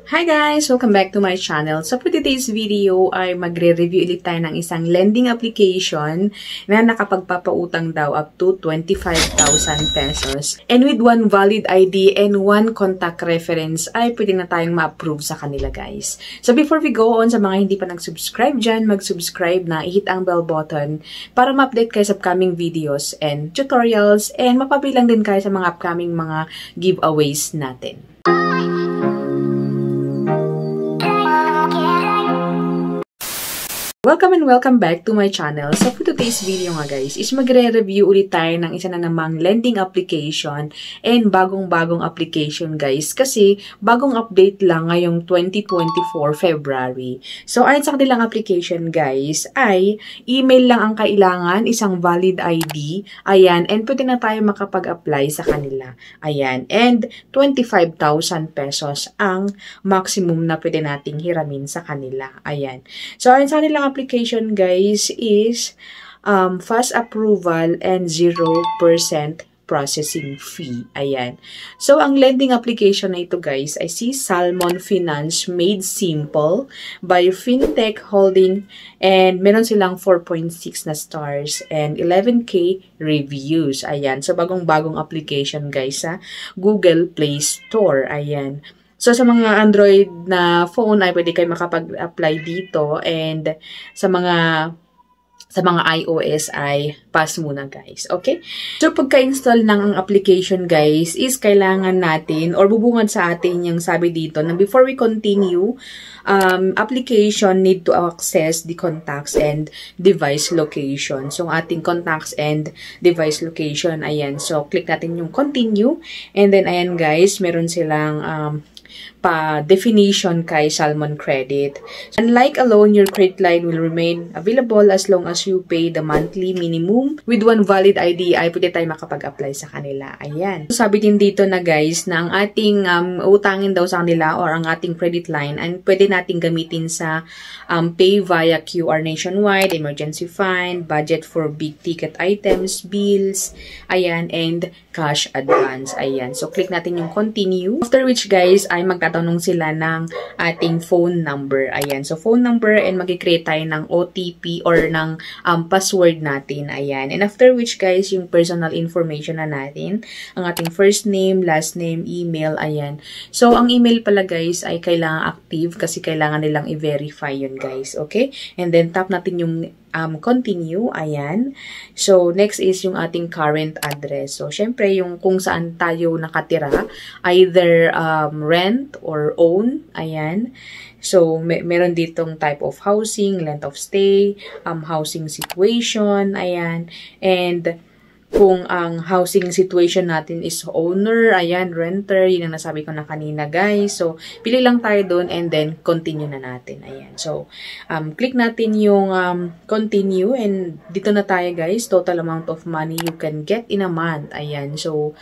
Hi guys! Welcome back to my channel. So for today's video ay magre-review ulit tayo ng isang lending application na nakapagpapautang daw up to 25,000 pesos. And with one valid ID and one contact reference ay pwede na tayong ma-approve sa kanila guys. So before we go on, sa mga hindi pa nag-subscribe dyan, mag-subscribe na, i-hit ang bell button para ma-update kayo sa upcoming videos and tutorials and mapabilang din kayo sa mga upcoming mga giveaways natin. Welcome and welcome back to my channel. So for today's video nga guys, is magre-review ulit tayo ng isa na namang lending application and bagong-bagong application guys. Kasi bagong update lang ngayong 2024 February. So ayon sa kanilang application guys, ay email lang ang kailangan, isang valid ID. Ayan, and pwede na tayo makapag-apply sa kanila. Ayan, and 25,000 pesos ang maximum na pwede nating hiramin sa kanila. Ayan. So ayon sa kanilang application guys is fast approval and 0% processing fee. Ayan. So, ang lending application na ito guys ay si Salmon Finance Made Simple by Fintech Holding and meron silang 4.6 na stars and 11K reviews. Ayan. So, bagong-bagong application guys sa Google Play Store. Ayan. So, sa mga Android na phone ay pwede kayo makapag-apply dito and sa mga iOS ay pass muna guys. Okay? So, pagka-install ng ang application guys is kailangan natin or bubungad sa atin yung sabi dito na before we continue, application need to access the contacts and device location. So, ang ating contacts and device location, ayan. So, click natin yung continue and then ayan guys, meron silang definition kay Salmon Credit. Unlike a loan, your credit line will remain available as long as you pay the monthly minimum. With one valid ID ay pwede tayo makapag-apply sa kanila. Ayan. So, sabi din dito na guys na ang ating utangin daw sa kanila or ang ating credit line ay pwede nating gamitin sa pay via QR nationwide, emergency fund, budget for big ticket items, bills, ayan, and cash advance. Ayan. So, click natin yung continue. After which guys ay magtatanong sila ng ating phone number. Ayan. So, phone number and mag-create tayo ng OTP or ng password natin. Ayan. And after which, guys, yung personal information na natin. Ang ating first name, last name, email. Ayan. So, ang email pala, guys, ay kailangan active kasi kailangan nilang i-verify yun, guys. Okay? And then, tap natin yung continue. Ayan. So, next is yung ating current address. So, syempre, yung kung saan tayo nakatira, either rent or own. Ayan. So, meron ditong type of housing, length of stay, housing situation. Ayan. And kung ang housing situation natin is owner, ayan, renter, yun ang nasabi ko na kanina, guys. So, pili lang tayo doon and then continue na natin. Ayan. So, click natin yung continue and dito na tayo, guys. Total amount of money you can get in a month. Ayan. So,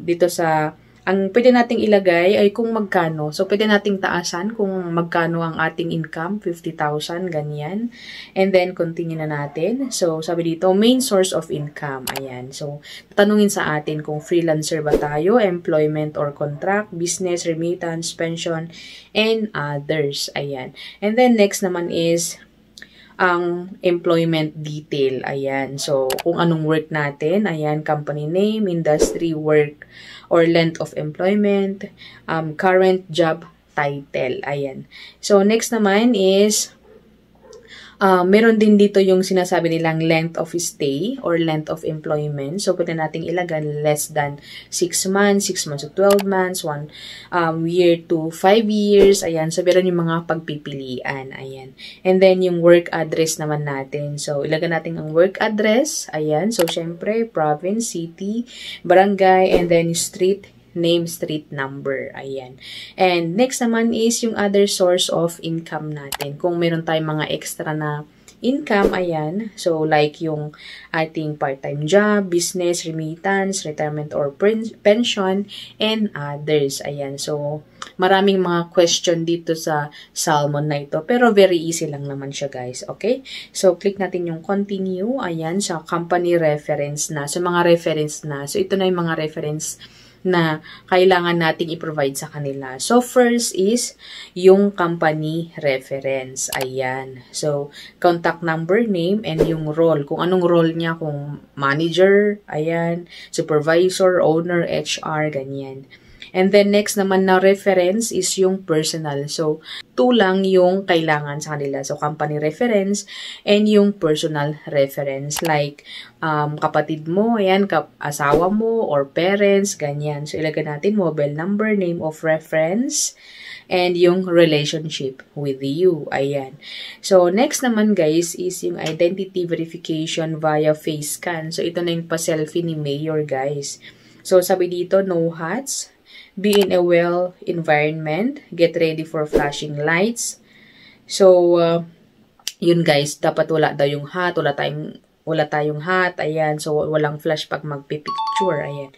dito sa ang pwede nating ilagay ay kung magkano. So, pwede nating taasan kung magkano ang ating income, 50,000, ganyan. And then, continue na natin. So, sabi dito, main source of income. Ayan. So, tanungin sa atin kung freelancer ba tayo, employment or contract, business, remittance, pension, and others. Ayan. And then, next naman is ang employment detail. Ayan. So, kung anong work natin. Ayan, company name, industry, work, or length of employment, current job title. Ayan. So, next naman is meron din dito yung sinasabi nilang length of stay or length of employment. So, pwede nating ilagay less than 6 months, 6 months to 12 months, 1 year to 5 years. Ayan. So, meron yung mga pagpipilian. Ayan. And then, yung work address naman natin. So, ilagay natin ang work address. Ayan. So, syempre, province, city, barangay, and then street name, street number. Ayan. And next naman is yung other source of income natin. Kung meron tayong mga extra na income, ayan. So, like yung ating part-time job, business, remittance, retirement or pension, and others. Ayan. So, maraming mga question dito sa Salmon na ito. Pero very easy lang naman siya, guys. Okay? So, click natin yung continue. Ayan. Sa company reference na. So, mga reference na. So, ito na yung mga reference na kailangan nating i-provide sa kanila. So, first is yung company reference. Ayan. So, contact number, name, and yung role. Kung anong role niya, kung manager, ayan, supervisor, owner, HR, ganyan. And then, next naman na reference is yung personal. So, 2 lang yung kailangan sa kanila. So, company reference and yung personal reference. Like, kapatid mo, ayan, asawa mo, or parents, ganyan. So, ilagay natin mobile number, name of reference, and yung relationship with you. Ayan. So, next naman guys is yung identity verification via face scan. So, ito na yung pa-selfie ni Mayor guys. So, sabi dito, no hats. Be in a well environment. Get ready for flashing lights. So, yun guys, dapat wala daw yung hat. Wala tayong hat. Ayan. So, walang flash pag magpipicture. Ayan.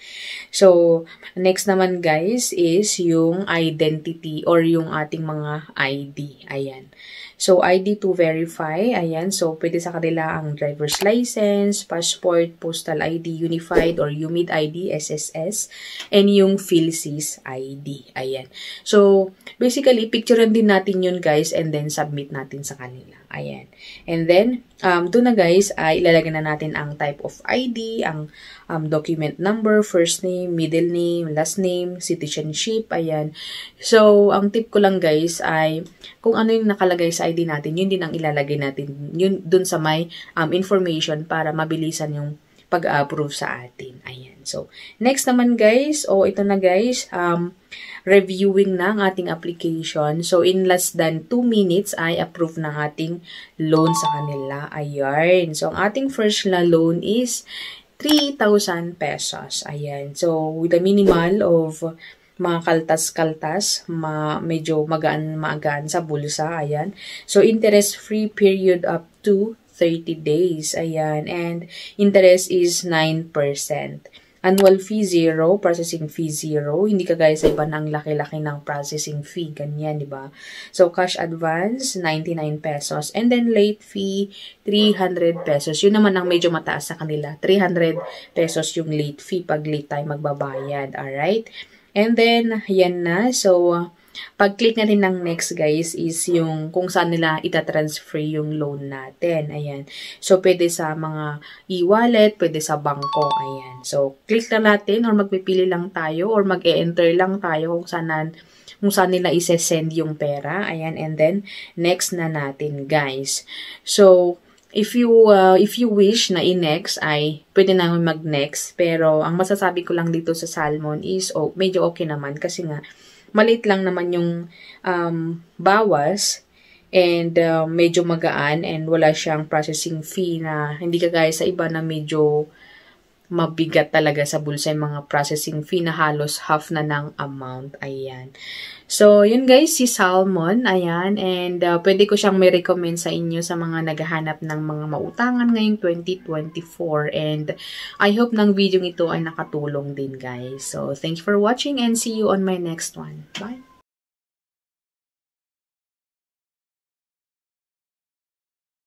So, next naman guys is yung identity or yung ating mga ID. Ayan. So, ID to verify. Ayan. So, pwede sa kanila ang driver's license, passport, postal ID, unified or UMID ID, SSS, and yung PhilSys ID. Ayan. So, basically, picturean din natin yun guys and then submit natin sa kanila. Ayan. And then, doon na guys, ilalagay na natin ang type of ID, ang document number, first name, middle name, last name, citizenship, ayan. So, ang tip ko lang guys ay, kung ano yung nakalagay sa ID natin, yun din ang ilalagay natin, yun dun sa may information para mabilisan yung pag-approve sa atin. Ayan. So, next naman guys, ito na guys, reviewing na ang ating application. So, in less than 2 minutes ay approve na ating loan sa kanila. Ayan. So, ang ating first na loan is 3,000 pesos. Ayan. So, with a minimal of mga kaltas-kaltas, medyo magaan sa bulsa. Ayan. So, interest-free period up to 30 days. Ayan. And interest is 9%. Annual fee 0, processing fee 0. Hindi ka guys sa iba ng laki-laki ng processing fee. Ganyan, di ba? So, cash advance, 99 pesos. And then, late fee, 300 pesos. Yun naman ang medyo mataas sa kanila. 300 pesos yung late fee pag late tayo magbabayad. Alright? And then, yan na. So, pag-click natin ng next guys is yung kung saan nila itatransfer yung loan natin. Ayan. So, pwede sa mga e-wallet, pwede sa bangko. Ayan. So, click na natin or magpipili lang tayo or mag-e-enter lang tayo kung saan nila ise-send yung pera. Ayan. And then, next na natin guys. So, if you wish na i-next ay pwede namin mag-next. Pero, ang masasabi ko lang dito sa Salmon is medyo okay naman kasi nga maliit lang naman yung bawas and medyo magaan and wala siyang processing fee na hindi kagaya sa iba na medyo mabigat talaga sa bulsa yung mga processing fee na halos half na ng amount. Ayan. So, yun guys, si Salmon. Ayan. And pwede ko siyang may recommend sa inyo sa mga naghahanap ng mga mautangan ngayong 2024. And I hope ng video ito ay nakatulong din guys. So, thanks for watching and see you on my next one. Bye!